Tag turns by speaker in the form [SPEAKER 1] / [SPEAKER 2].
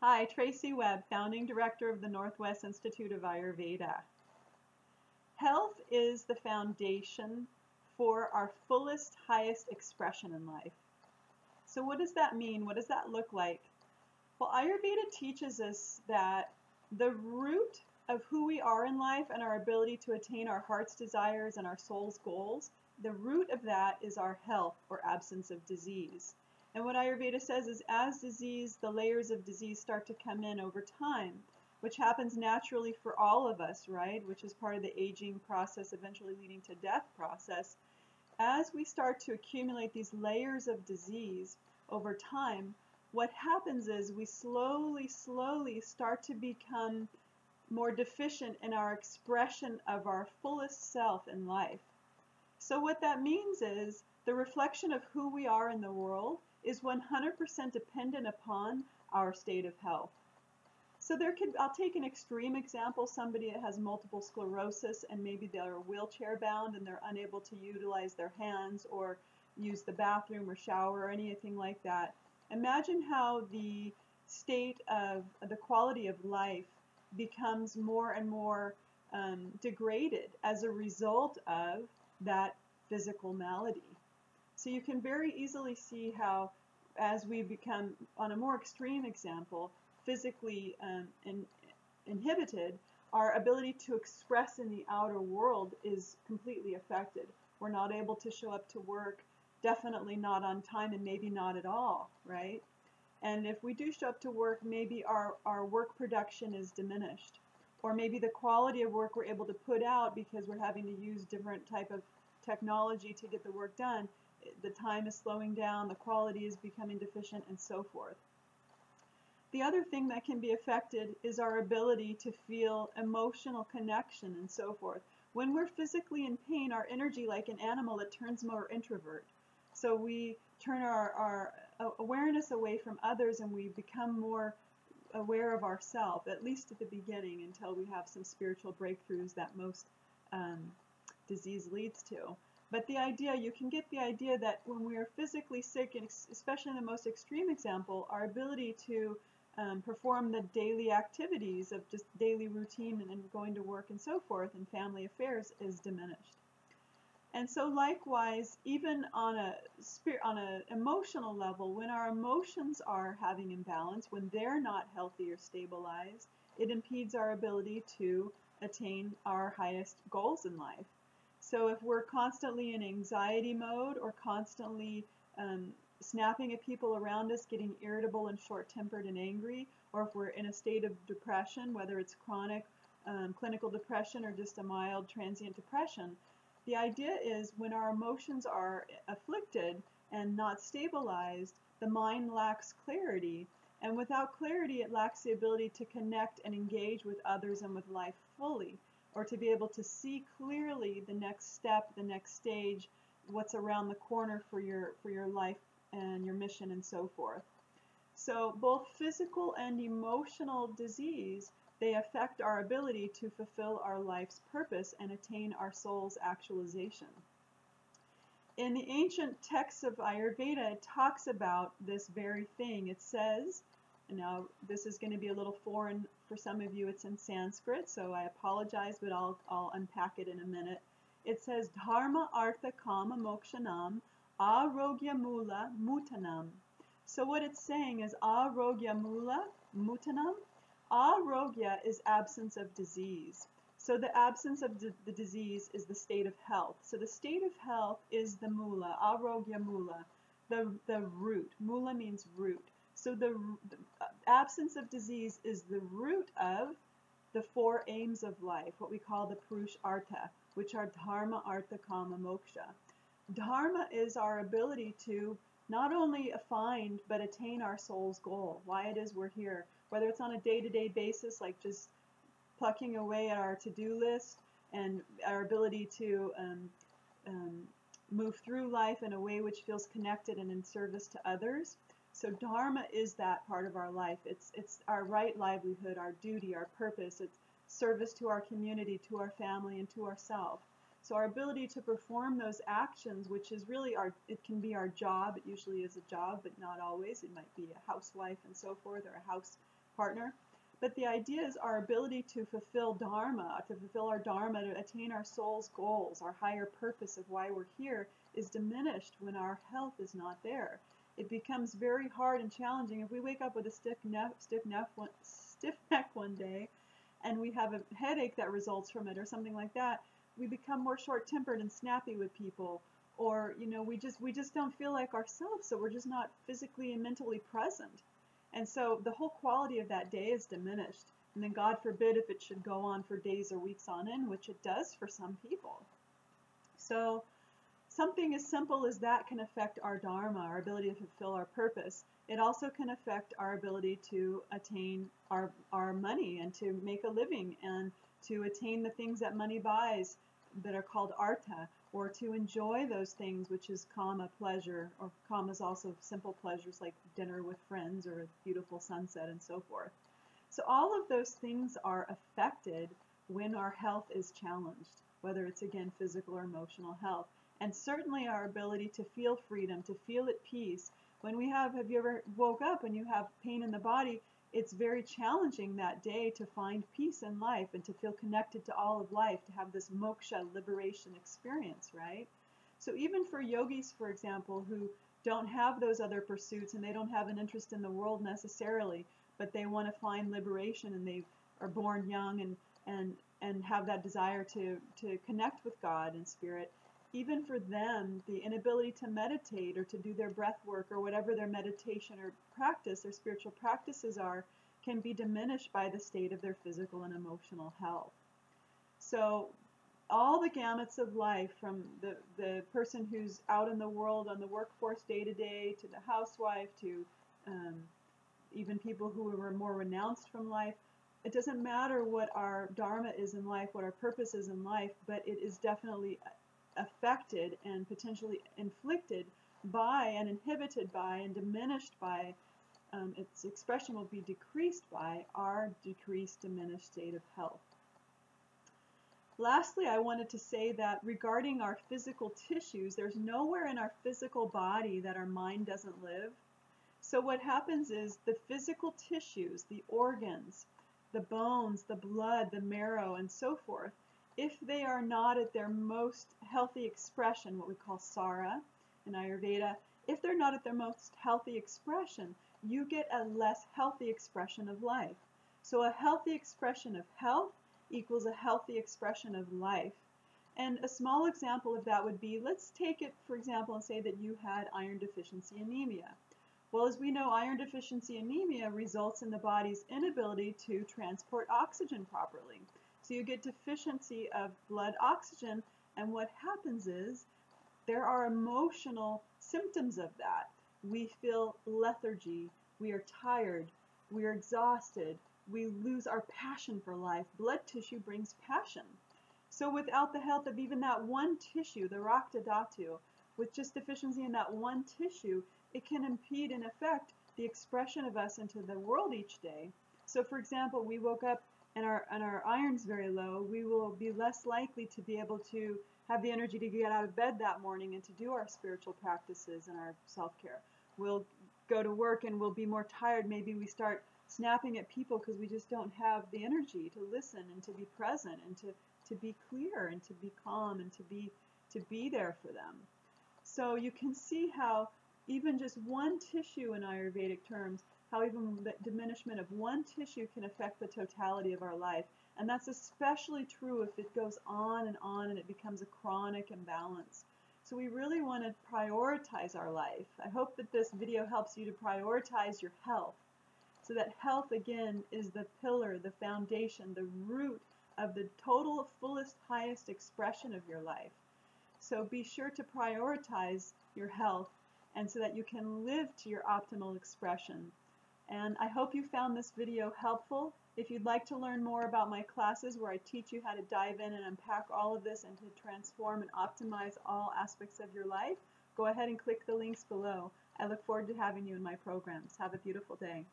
[SPEAKER 1] Hi, Traci Webb, Founding Director of the Northwest Institute of Ayurveda. Health is the foundation for our fullest, highest expression in life. So what does that mean? What does that look like? Well, Ayurveda teaches us that the root of who we are in life and our ability to attain our heart's desires and our soul's goals, the root of that is our health or absence of disease. And what Ayurveda says is as disease, the layers of disease start to come in over time, which happens naturally for all of us, right? Which is part of the aging process, eventually leading to death process. As we start to accumulate these layers of disease over time, what happens is we slowly start to become more deficient in our expression of our fullest self in life. So what that means is the reflection of who we are in the world is 100% dependent upon our state of health. So I'll take an extreme example, somebody that has multiple sclerosis and maybe they're wheelchair bound and they're unable to utilize their hands or use the bathroom or shower or anything like that. Imagine how the state of the quality of life becomes more and more degraded as a result of that physical malady. So you can very easily see how, as we become, on a more extreme example, physically inhibited, our ability to express in the outer world is completely affected. We're not able to show up to work, definitely not on time, and maybe not at all, right? And if we do show up to work, maybe our work production is diminished. Or maybe the quality of work we're able to put out because we're having to use different type of technology to get the work done, the time is slowing down, the quality is becoming deficient, and so forth. The other thing that can be affected is our ability to feel emotional connection and so forth. When we're physically in pain, our energy, like an animal, it turns more introvert. So we turn our awareness away from others and we become more aware of ourselves, at least at the beginning, until we have some spiritual breakthroughs that most disease leads to. But the idea, you can get the idea that when we are physically sick, and especially in the most extreme example, our ability to perform the daily activities of just daily routine and going to work and so forth and family affairs is diminished. And so likewise, even on an emotional level, when our emotions are having imbalance, when they're not healthy or stabilized, it impedes our ability to attain our highest goals in life. So if we're constantly in anxiety mode or constantly snapping at people around us, getting irritable and short-tempered and angry, or if we're in a state of depression, whether it's chronic clinical depression or just a mild transient depression, the idea is when our emotions are afflicted and not stabilized, the mind lacks clarity, and without clarity it lacks the ability to connect and engage with others and with life fully, or to be able to see clearly the next step, the next stage, what's around the corner for your life and your mission and so forth. So both physical and emotional disease, they affect our ability to fulfill our life's purpose and attain our soul's actualization. In the ancient texts of Ayurveda, it talks about this very thing. It says, and now this is going to be a little foreign for some of you, it's in Sanskrit, so I apologize, but I'll unpack it in a minute. It says, Dharma Artha Kama Mokshanam Arogya Mula Mutanam. So what it's saying is Arogya Mula Mutanam. Arogya is absence of disease. So the absence of the disease is the state of health. So the state of health is the mula, Arogya Mula, the root. Mula means root. So the absence of disease is the root of the four aims of life, what we call the Purushartha, which are Dharma, Artha, Kama, Moksha. Dharma is our ability to not only find but attain our soul's goal, why it is we're here, whether it's on a day-to-day basis, like just plucking away at our to-do list and our ability to move through life in a way which feels connected and in service to others. So Dharma is that part of our life. It's our right livelihood, our duty, our purpose. It's service to our community, to our family, and to ourselves. So our ability to perform those actions, which is really it can be our job. It usually is a job, but not always. It might be a housewife and so forth, or a house partner. But the idea is our ability to fulfill dharma, to fulfill our dharma, to attain our soul's goals, our higher purpose of why we're here, is diminished when our health is not there. It becomes very hard and challenging. If we wake up with a stiff neck one day and we have a headache that results from it or something like that, we become more short-tempered and snappy with people. Or, you know, we just don't feel like ourselves, so we're just not physically and mentally present. And so the whole quality of that day is diminished. And then God forbid if it should go on for days or weeks on end, which it does for some people. So something as simple as that can affect our dharma, our ability to fulfill our purpose. It also can affect our ability to attain our money and to make a living and to attain the things that money buys that are called artha, or to enjoy those things, which is kama, pleasure, or kama is also simple pleasures like dinner with friends or a beautiful sunset and so forth. So all of those things are affected when our health is challenged, whether it's, again, physical or emotional health. And certainly our ability to feel freedom, to feel at peace. When we have you ever woke up and you have pain in the body, it's very challenging that day to find peace in life and to feel connected to all of life, to have this moksha, liberation experience, right? So even for yogis, for example, who don't have those other pursuits and they don't have an interest in the world necessarily, but they want to find liberation and they are born young and have that desire to connect with God and spirit, even for them, the inability to meditate or to do their breath work or whatever their meditation or practice, their spiritual practices are, can be diminished by the state of their physical and emotional health. So all the gamuts of life, from the person who's out in the world on the workforce day to day, to the housewife, to even people who were more renounced from life, it doesn't matter what our dharma is in life, what our purpose is in life, but it is definitely affected and potentially inflicted by and inhibited by and diminished by, its expression will be decreased by our decreased, diminished state of health. Lastly, I wanted to say that regarding our physical tissues, there's nowhere in our physical body that our mind doesn't live. So what happens is the physical tissues, the organs, the bones, the blood, the marrow, and so forth, if they are not at their most healthy expression, what we call sara in Ayurveda, if they're not at their most healthy expression, you get a less healthy expression of life. So a healthy expression of health equals a healthy expression of life. And a small example of that would be, let's take it, for example, and say that you had iron deficiency anemia. Well, as we know, iron deficiency anemia results in the body's inability to transport oxygen properly. So you get deficiency of blood oxygen, and what happens is there are emotional symptoms of that. We feel lethargy, we are tired, we are exhausted, we lose our passion for life. Blood tissue brings passion. So without the health of even that one tissue, the rakta dhatu, with just deficiency in that one tissue, it can impede and affect the expression of us into the world each day. So for example, we woke up and our iron's very low, we will be less likely to be able to have the energy to get out of bed that morning and to do our spiritual practices and our self-care. We'll go to work and we'll be more tired. Maybe we start snapping at people because we just don't have the energy to listen and to be present and to be clear and to be calm and to be there for them. So you can see how even just one tissue in Ayurvedic terms, how even the diminishment of one tissue can affect the totality of our life. And that's especially true if it goes on and it becomes a chronic imbalance. So we really want to prioritize our life. I hope that this video helps you to prioritize your health. So that health, again, is the pillar, the foundation, the root of the total, fullest, highest expression of your life. So be sure to prioritize your health, and so that you can live to your optimal expression. And I hope you found this video helpful. If you'd like to learn more about my classes where I teach you how to dive in and unpack all of this and to transform and optimize all aspects of your life, go ahead and click the links below. I look forward to having you in my programs. Have a beautiful day.